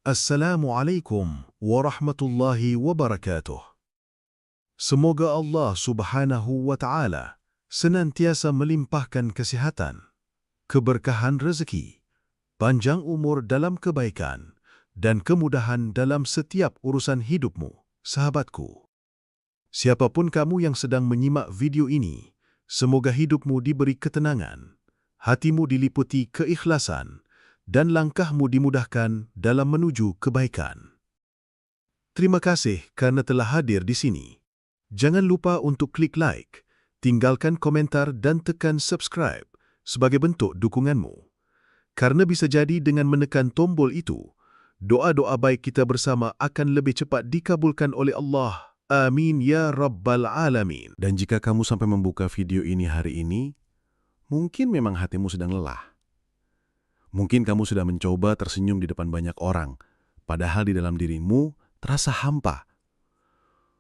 Assalamualaikum warahmatullahi wabarakatuh. Semoga Allah Subhanahu wa Ta'ala senantiasa melimpahkan kesehatan, keberkahan rezeki, panjang umur dalam kebaikan, dan kemudahan dalam setiap urusan hidupmu, sahabatku. Siapapun kamu yang sedang menyimak video ini, semoga hidupmu diberi ketenangan, hatimu diliputi keikhlasan, dan langkahmu dimudahkan dalam menuju kebaikan. Terima kasih karena telah hadir di sini. Jangan lupa untuk klik like, tinggalkan komentar dan tekan subscribe sebagai bentuk dukunganmu. Karena bisa jadi dengan menekan tombol itu, doa-doa baik kita bersama akan lebih cepat dikabulkan oleh Allah. Amin ya Rabbal Alamin. Dan jika kamu sampai membuka video ini hari ini, mungkin memang hatimu sedang lelah. Mungkin kamu sudah mencoba tersenyum di depan banyak orang, padahal di dalam dirimu terasa hampa.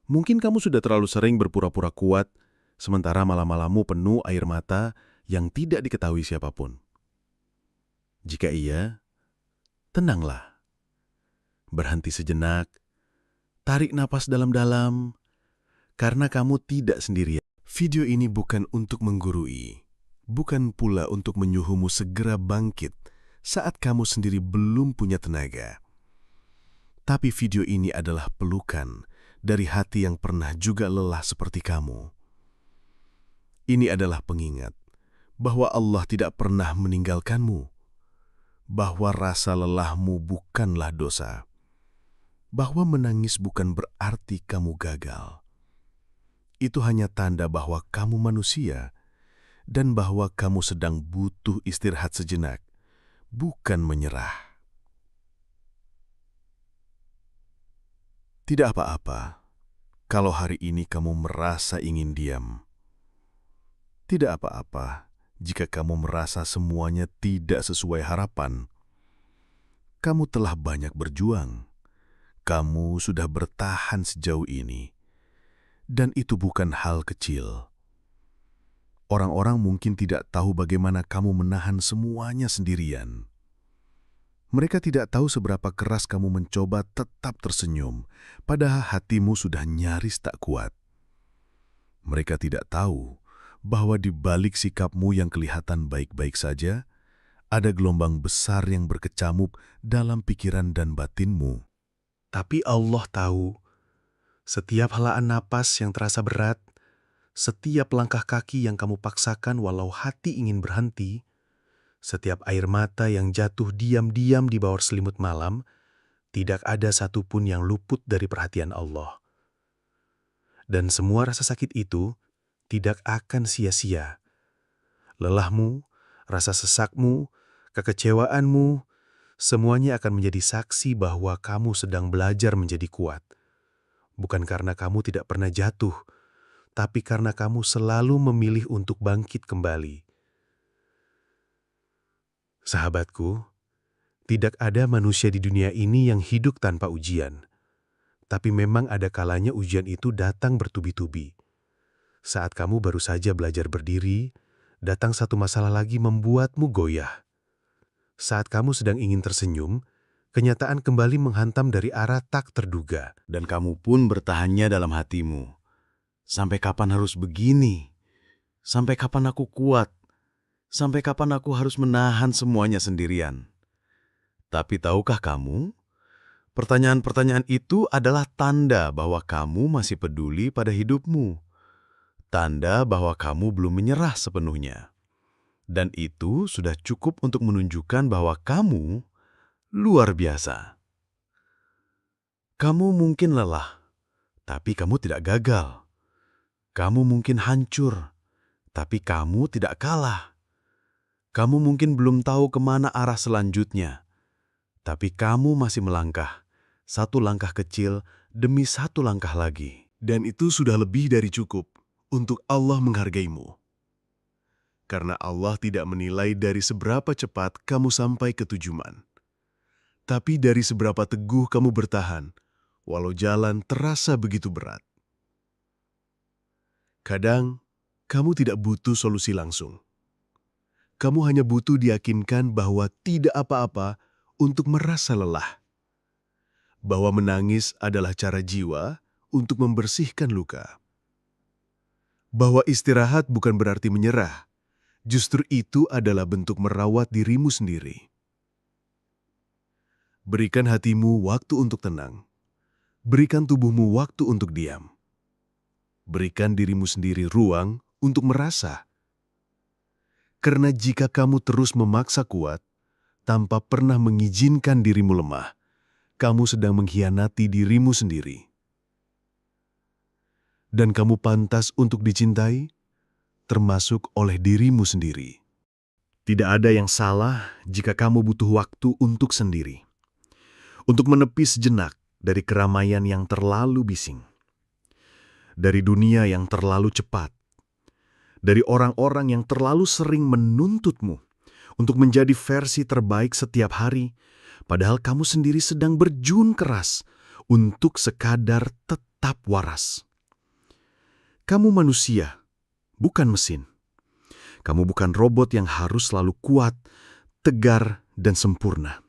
Mungkin kamu sudah terlalu sering berpura-pura kuat, sementara malam-malammu penuh air mata yang tidak diketahui siapapun. Jika iya, tenanglah. Berhenti sejenak, tarik napas dalam-dalam, karena kamu tidak sendirian. Video ini bukan untuk menggurui, bukan pula untuk menyuruhmu segera bangkit saat kamu sendiri belum punya tenaga. Tapi video ini adalah pelukan dari hati yang pernah juga lelah seperti kamu. Ini adalah pengingat bahwa Allah tidak pernah meninggalkanmu, bahwa rasa lelahmu bukanlah dosa, bahwa menangis bukan berarti kamu gagal. Itu hanya tanda bahwa kamu manusia dan bahwa kamu sedang butuh istirahat sejenak, bukan menyerah. Tidak apa-apa kalau hari ini kamu merasa ingin diam. Tidak apa-apa jika kamu merasa semuanya tidak sesuai harapan. Kamu telah banyak berjuang. Kamu sudah bertahan sejauh ini. Dan itu bukan hal kecil. Orang-orang mungkin tidak tahu bagaimana kamu menahan semuanya sendirian. Mereka tidak tahu seberapa keras kamu mencoba tetap tersenyum, padahal hatimu sudah nyaris tak kuat. Mereka tidak tahu bahwa di balik sikapmu yang kelihatan baik-baik saja, ada gelombang besar yang berkecamuk dalam pikiran dan batinmu. Tapi Allah tahu, setiap helaan napas yang terasa berat, setiap langkah kaki yang kamu paksakan walau hati ingin berhenti, setiap air mata yang jatuh diam-diam di bawah selimut malam, tidak ada satupun yang luput dari perhatian Allah. Dan semua rasa sakit itu tidak akan sia-sia. Lelahmu, rasa sesakmu, kekecewaanmu, semuanya akan menjadi saksi bahwa kamu sedang belajar menjadi kuat. Bukan karena kamu tidak pernah jatuh, tapi karena kamu selalu memilih untuk bangkit kembali. Sahabatku, tidak ada manusia di dunia ini yang hidup tanpa ujian. Tapi memang ada kalanya ujian itu datang bertubi-tubi. Saat kamu baru saja belajar berdiri, datang satu masalah lagi membuatmu goyah. Saat kamu sedang ingin tersenyum, kenyataan kembali menghantam dari arah tak terduga. Dan kamu pun bertahannya dalam hatimu. Sampai kapan harus begini? Sampai kapan aku kuat? Sampai kapan aku harus menahan semuanya sendirian? Tapi tahukah kamu? Pertanyaan-pertanyaan itu adalah tanda bahwa kamu masih peduli pada hidupmu. Tanda bahwa kamu belum menyerah sepenuhnya. Dan itu sudah cukup untuk menunjukkan bahwa kamu luar biasa. Kamu mungkin lelah, tapi kamu tidak gagal. Kamu mungkin hancur, tapi kamu tidak kalah. Kamu mungkin belum tahu kemana arah selanjutnya, tapi kamu masih melangkah, satu langkah kecil demi satu langkah lagi. Dan itu sudah lebih dari cukup untuk Allah menghargaimu. Karena Allah tidak menilai dari seberapa cepat kamu sampai ke tujuan, tapi dari seberapa teguh kamu bertahan, walau jalan terasa begitu berat. Kadang, kamu tidak butuh solusi langsung. Kamu hanya butuh diyakinkan bahwa tidak apa-apa untuk merasa lelah. bahwa menangis adalah cara jiwa untuk membersihkan luka. Bahwa istirahat bukan berarti menyerah, justru itu adalah bentuk merawat dirimu sendiri. Berikan hatimu waktu untuk tenang. Berikan tubuhmu waktu untuk diam. Berikan dirimu sendiri ruang untuk merasa. Karena jika kamu terus memaksa kuat, tanpa pernah mengizinkan dirimu lemah, kamu sedang mengkhianati dirimu sendiri. Dan kamu pantas untuk dicintai, termasuk oleh dirimu sendiri. Tidak ada yang salah jika kamu butuh waktu untuk sendiri. Untuk menepi sejenak dari keramaian yang terlalu bising. Dari dunia yang terlalu cepat. Dari orang-orang yang terlalu sering menuntutmu untuk menjadi versi terbaik setiap hari, padahal kamu sendiri sedang berjuang keras untuk sekadar tetap waras. Kamu manusia, bukan mesin. Kamu bukan robot yang harus selalu kuat, tegar, dan sempurna.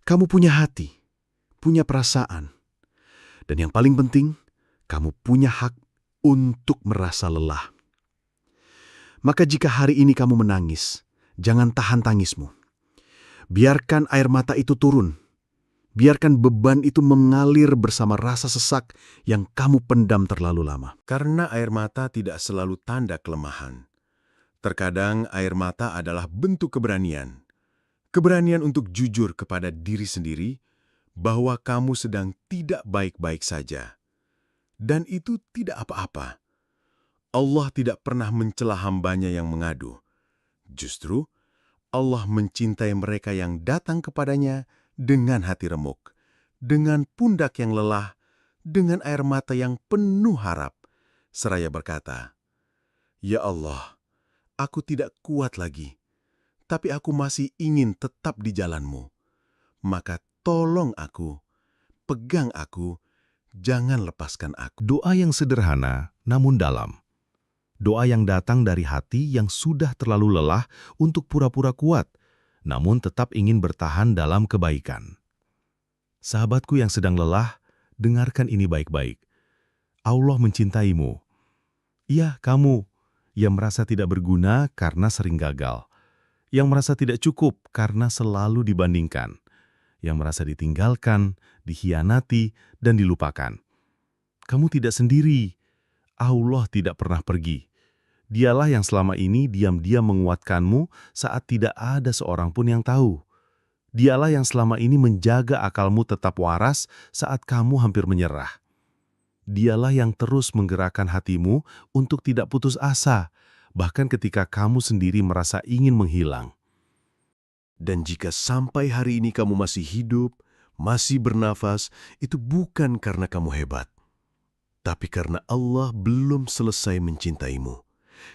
Kamu punya hati, punya perasaan. Dan yang paling penting, kamu punya hak untuk merasa lelah. Maka jika hari ini kamu menangis, jangan tahan tangismu. Biarkan air mata itu turun. Biarkan beban itu mengalir bersama rasa sesak yang kamu pendam terlalu lama. Karena air mata tidak selalu tanda kelemahan. Terkadang air mata adalah bentuk keberanian. Keberanian untuk jujur kepada diri sendiri bahwa kamu sedang tidak baik-baik saja. Dan itu tidak apa-apa. Allah tidak pernah mencela hambanya yang mengadu. Justru, Allah mencintai mereka yang datang kepadanya dengan hati remuk, dengan pundak yang lelah, dengan air mata yang penuh harap, seraya berkata, "Ya Allah, aku tidak kuat lagi, tapi aku masih ingin tetap di jalan-Mu. Maka tolong aku, pegang aku, jangan lepaskan aku." Doa yang sederhana namun dalam. Doa yang datang dari hati yang sudah terlalu lelah untuk pura-pura kuat, namun tetap ingin bertahan dalam kebaikan. Sahabatku yang sedang lelah, dengarkan ini baik-baik. Allah mencintaimu. Iya, kamu yang merasa tidak berguna karena sering gagal, yang merasa tidak cukup karena selalu dibandingkan, yang merasa ditinggalkan, dikhianati, dan dilupakan. Kamu tidak sendiri. Allah tidak pernah pergi. Dialah yang selama ini diam-diam menguatkanmu saat tidak ada seorang pun yang tahu. Dialah yang selama ini menjaga akalmu tetap waras saat kamu hampir menyerah. Dialah yang terus menggerakkan hatimu untuk tidak putus asa, bahkan ketika kamu sendiri merasa ingin menghilang. Dan jika sampai hari ini kamu masih hidup, masih bernafas, itu bukan karena kamu hebat, tapi karena Allah belum selesai mencintaimu.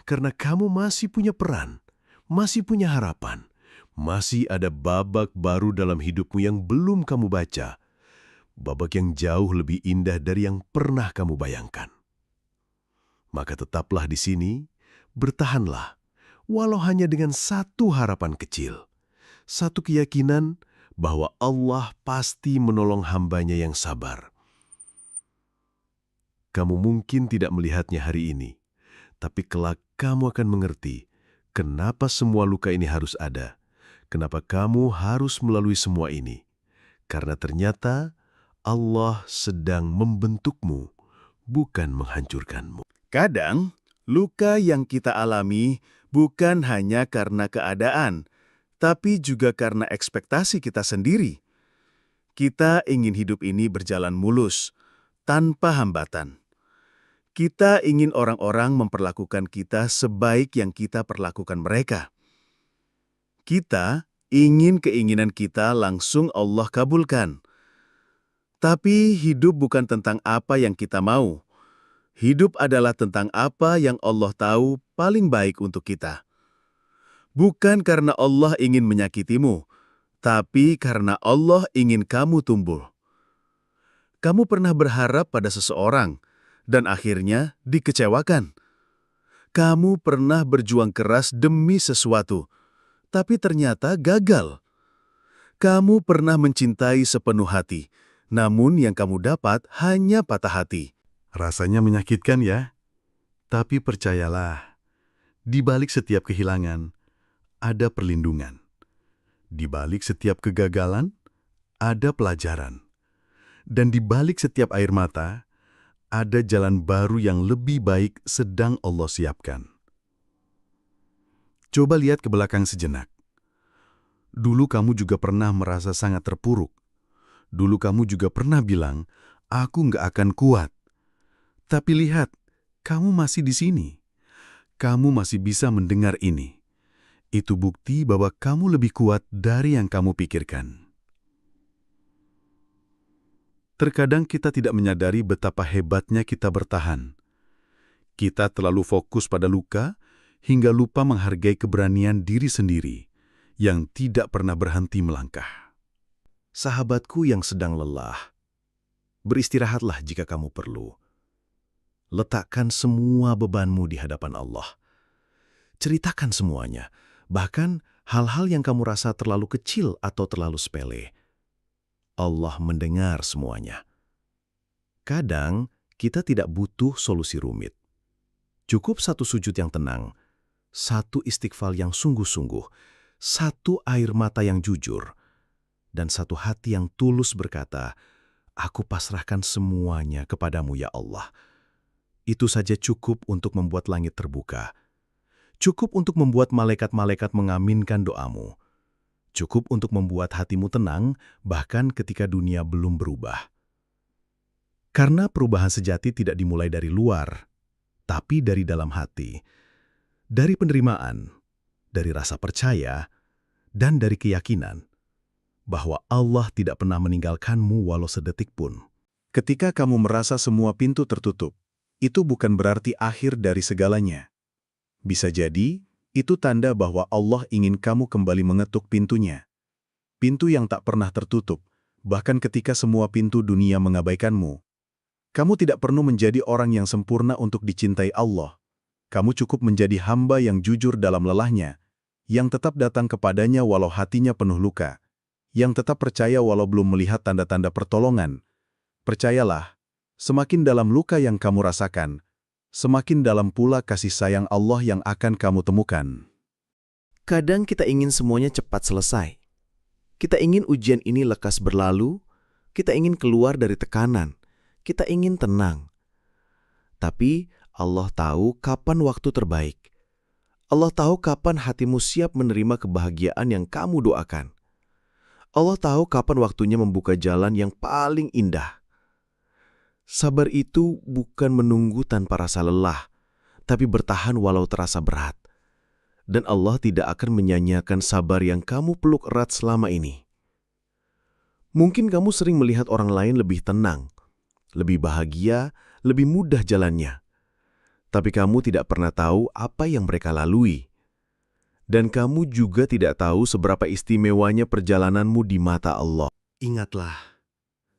Karena kamu masih punya peran, masih punya harapan, masih ada babak baru dalam hidupmu yang belum kamu baca. Babak yang jauh lebih indah dari yang pernah kamu bayangkan. Maka tetaplah di sini, bertahanlah, walau hanya dengan satu harapan kecil. Satu keyakinan bahwa Allah pasti menolong hambanya yang sabar. Kamu mungkin tidak melihatnya hari ini, tapi kelak kamu akan mengerti kenapa semua luka ini harus ada, kenapa kamu harus melalui semua ini. Karena ternyata Allah sedang membentukmu, bukan menghancurkanmu. Kadang, luka yang kita alami bukan hanya karena keadaan, tapi juga karena ekspektasi kita sendiri. Kita ingin hidup ini berjalan mulus, tanpa hambatan. Kita ingin orang-orang memperlakukan kita sebaik yang kita perlakukan mereka. Kita ingin keinginan kita langsung Allah kabulkan. Tapi hidup bukan tentang apa yang kita mau. Hidup adalah tentang apa yang Allah tahu paling baik untuk kita. Bukan karena Allah ingin menyakitimu, tapi karena Allah ingin kamu tumbuh. Kamu pernah berharap pada seseorang, dan akhirnya dikecewakan. Kamu pernah berjuang keras demi sesuatu, tapi ternyata gagal. Kamu pernah mencintai sepenuh hati, Namun yang kamu dapat hanya patah hati. Rasanya menyakitkan ya? Tapi percayalah, di balik setiap kehilangan, ada perlindungan. Di balik setiap kegagalan, ada pelajaran. Dan di balik setiap air mata, ada jalan baru yang lebih baik sedang Allah siapkan. Coba lihat ke belakang sejenak. Dulu kamu juga pernah merasa sangat terpuruk. Dulu kamu juga pernah bilang, aku nggak akan kuat. Tapi lihat, kamu masih di sini. Kamu masih bisa mendengar ini. Itu bukti bahwa kamu lebih kuat dari yang kamu pikirkan. Terkadang kita tidak menyadari betapa hebatnya kita bertahan. Kita terlalu fokus pada luka hingga lupa menghargai keberanian diri sendiri yang tidak pernah berhenti melangkah. Sahabatku yang sedang lelah, beristirahatlah jika kamu perlu. Letakkan semua bebanmu di hadapan Allah. Ceritakan semuanya, bahkan hal-hal yang kamu rasa terlalu kecil atau terlalu sepele. Allah mendengar semuanya. Kadang kita tidak butuh solusi rumit. Cukup satu sujud yang tenang, satu istighfar yang sungguh-sungguh, satu air mata yang jujur, dan satu hati yang tulus berkata, "Aku pasrahkan semuanya kepadamu ya Allah." Itu saja cukup untuk membuat langit terbuka. Cukup untuk membuat malaikat-malaikat mengaminkan doamu. Cukup untuk membuat hatimu tenang, bahkan ketika dunia belum berubah. Karena perubahan sejati tidak dimulai dari luar, tapi dari dalam hati. Dari penerimaan, dari rasa percaya, dan dari keyakinan bahwa Allah tidak pernah meninggalkanmu walau sedetik pun. Ketika kamu merasa semua pintu tertutup, itu bukan berarti akhir dari segalanya. Bisa jadi, itu tanda bahwa Allah ingin kamu kembali mengetuk pintunya. Pintu yang tak pernah tertutup, bahkan ketika semua pintu dunia mengabaikanmu. Kamu tidak perlu menjadi orang yang sempurna untuk dicintai Allah. Kamu cukup menjadi hamba yang jujur dalam lelahnya, yang tetap datang kepadanya walau hatinya penuh luka, yang tetap percaya walau belum melihat tanda-tanda pertolongan. Percayalah, semakin dalam luka yang kamu rasakan, semakin dalam pula kasih sayang Allah yang akan kamu temukan. Kadang kita ingin semuanya cepat selesai. Kita ingin ujian ini lekas berlalu, kita ingin keluar dari tekanan, kita ingin tenang. Tapi Allah tahu kapan waktu terbaik. Allah tahu kapan hatimu siap menerima kebahagiaan yang kamu doakan. Allah tahu kapan waktunya membuka jalan yang paling indah. Sabar itu bukan menunggu tanpa rasa lelah, tapi bertahan walau terasa berat. Dan Allah tidak akan menyanyiakan sabar yang kamu peluk erat selama ini. Mungkin kamu sering melihat orang lain lebih tenang, lebih bahagia, lebih mudah jalannya. Tapi kamu tidak pernah tahu apa yang mereka lalui. Dan kamu juga tidak tahu seberapa istimewanya perjalananmu di mata Allah. Ingatlah,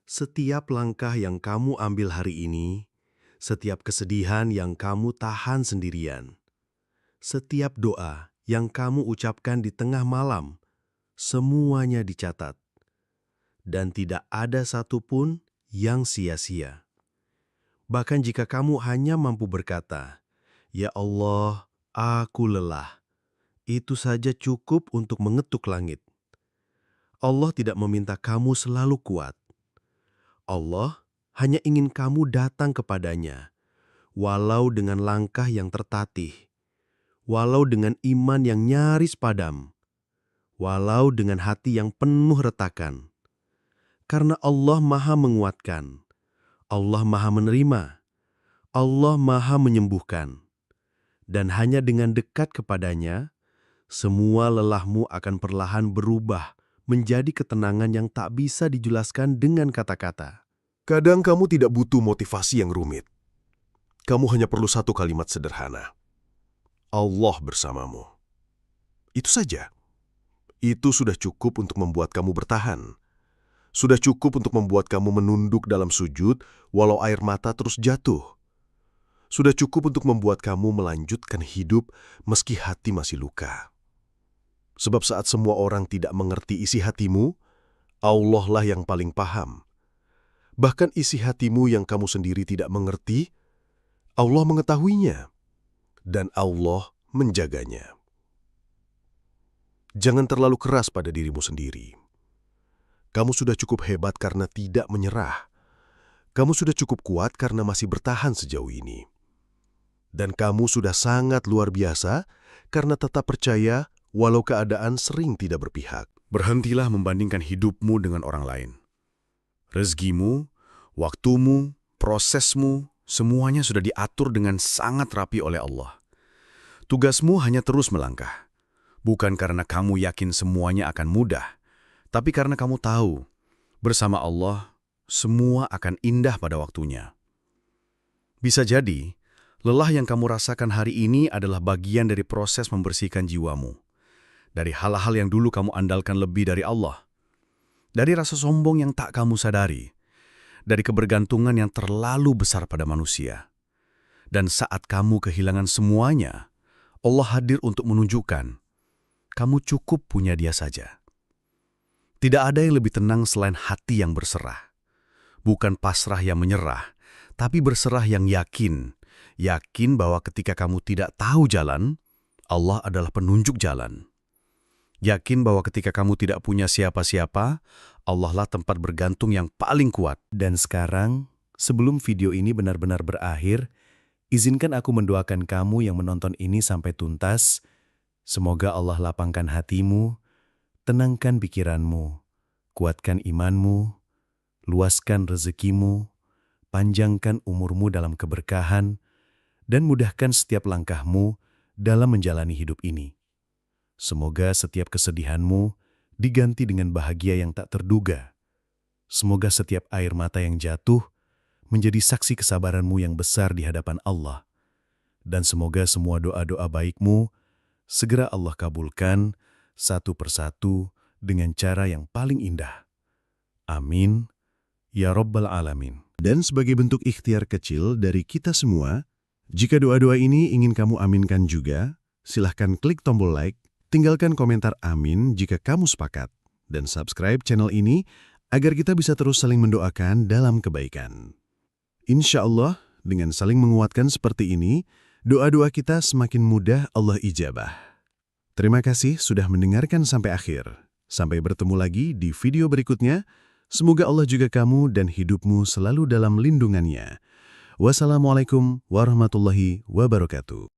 setiap langkah yang kamu ambil hari ini, setiap kesedihan yang kamu tahan sendirian, setiap doa yang kamu ucapkan di tengah malam, semuanya dicatat. Dan tidak ada satupun yang sia-sia. Bahkan jika kamu hanya mampu berkata, "Ya Allah, aku lelah," itu saja cukup untuk mengetuk langit. Allah tidak meminta kamu selalu kuat. Allah hanya ingin kamu datang kepadanya, walau dengan langkah yang tertatih, walau dengan iman yang nyaris padam, walau dengan hati yang penuh retakan. Karena Allah Maha menguatkan, Allah Maha menerima, Allah Maha menyembuhkan. Dan hanya dengan dekat kepadanya, semua lelahmu akan perlahan berubah menjadi ketenangan yang tak bisa dijelaskan dengan kata-kata. Kadang kamu tidak butuh motivasi yang rumit. Kamu hanya perlu satu kalimat sederhana. Allah bersamamu. Itu saja. Itu sudah cukup untuk membuat kamu bertahan. Sudah cukup untuk membuat kamu menunduk dalam sujud walau air mata terus jatuh. Sudah cukup untuk membuat kamu melanjutkan hidup meski hati masih luka. Sebab saat semua orang tidak mengerti isi hatimu, Allah lah yang paling paham. Bahkan isi hatimu yang kamu sendiri tidak mengerti, Allah mengetahuinya, dan Allah menjaganya. Jangan terlalu keras pada dirimu sendiri. Kamu sudah cukup hebat karena tidak menyerah. Kamu sudah cukup kuat karena masih bertahan sejauh ini. Dan kamu sudah sangat luar biasa karena tetap percaya walau keadaan sering tidak berpihak. Berhentilah membandingkan hidupmu dengan orang lain. Rezekimu, waktumu, prosesmu, semuanya sudah diatur dengan sangat rapi oleh Allah. Tugasmu hanya terus melangkah. Bukan karena kamu yakin semuanya akan mudah, tapi karena kamu tahu, bersama Allah, semua akan indah pada waktunya. Bisa jadi, lelah yang kamu rasakan hari ini adalah bagian dari proses membersihkan jiwamu. Dari hal-hal yang dulu kamu andalkan lebih dari Allah. Dari rasa sombong yang tak kamu sadari. Dari kebergantungan yang terlalu besar pada manusia. Dan saat kamu kehilangan semuanya, Allah hadir untuk menunjukkan, kamu cukup punya Dia saja. Tidak ada yang lebih tenang selain hati yang berserah. Bukan pasrah yang menyerah, tapi berserah yang yakin. Yakin bahwa ketika kamu tidak tahu jalan, Allah adalah penunjuk jalan. Yakin bahwa ketika kamu tidak punya siapa-siapa, Allah lah tempat bergantung yang paling kuat. Dan sekarang, sebelum video ini benar-benar berakhir, izinkan aku mendoakan kamu yang menonton ini sampai tuntas. Semoga Allah lapangkan hatimu, tenangkan pikiranmu, kuatkan imanmu, luaskan rezekimu, panjangkan umurmu dalam keberkahan, dan mudahkan setiap langkahmu dalam menjalani hidup ini. Semoga setiap kesedihanmu diganti dengan bahagia yang tak terduga. Semoga setiap air mata yang jatuh menjadi saksi kesabaranmu yang besar di hadapan Allah. Dan semoga semua doa-doa baikmu segera Allah kabulkan satu persatu dengan cara yang paling indah. Amin. Ya Rabbal Alamin. Dan sebagai bentuk ikhtiar kecil dari kita semua, jika doa-doa ini ingin kamu aminkan juga, silahkan klik tombol like, tinggalkan komentar amin jika kamu sepakat, dan subscribe channel ini agar kita bisa terus saling mendoakan dalam kebaikan. Insya Allah, dengan saling menguatkan seperti ini, doa-doa kita semakin mudah Allah ijabah. Terima kasih sudah mendengarkan sampai akhir. Sampai bertemu lagi di video berikutnya. Semoga Allah juga kamu dan hidupmu selalu dalam lindungannya. Wassalamualaikum warahmatullahi wabarakatuh.